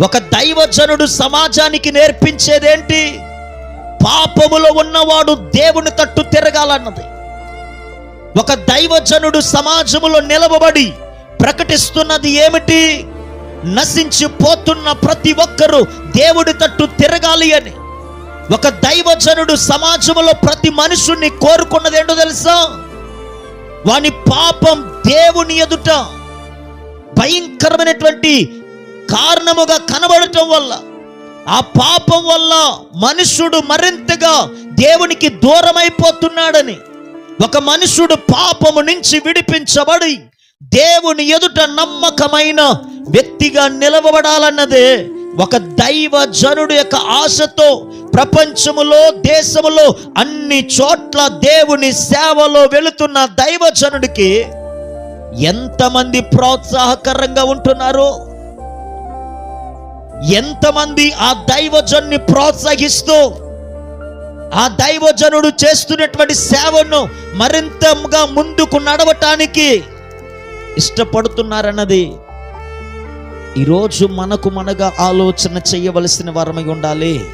ఒక దైవజనుడు సమాజానికి నేర్పించేదేంటి? పాపములో ఉన్నవాడు దేవుని తట్టు తిరగాలన్నది. ఒక దైవజనుడు సమాజములో నిలవబడి ప్రకటిస్తున్నది ఏమిటి? నశించిపోతున్న ప్రతి ఒక్కరూ దేవుడి తట్టు తిరగాలి అని. ఒక దైవజనుడు సమాజంలో ప్రతి మనుషుణ్ణి కోరుకున్నది ఏంటో తెలుసా? వాని పాపం దేవుని ఎదుట భయంకరమైనటువంటి కారణముగా కనబడటం వల్ల, ఆ పాపం వల్ల మనుషుడు మరింతగా దేవునికి దూరమైపోతున్నాడని, ఒక మనుషుడు పాపము నుంచి విడిపించబడి దేవుని ఎదుట నమ్మకమైన వ్యక్తిగా నిలవబడాలన్నదే ఒక దైవజనుడు యొక్క ఆశతో ప్రపంచములో, దేశములో అన్ని చోట్ల దేవుని సేవలో వెళుతున్న దైవజనుడికి ఎంతమంది ప్రోత్సాహకరంగా ఉంటున్నారు? ఎంతమంది ఆ దైవజనుని ప్రోత్సహిస్తూ ఆ దైవజనుడు చేస్తున్నటువంటి సేవను మరింతగా ముందుకు నడవటానికి ఇష్టపడుతున్నారన్నది ఈరోజు మనకు మనగా ఆలోచన చేయవలసిన వారమై ఉండాలి.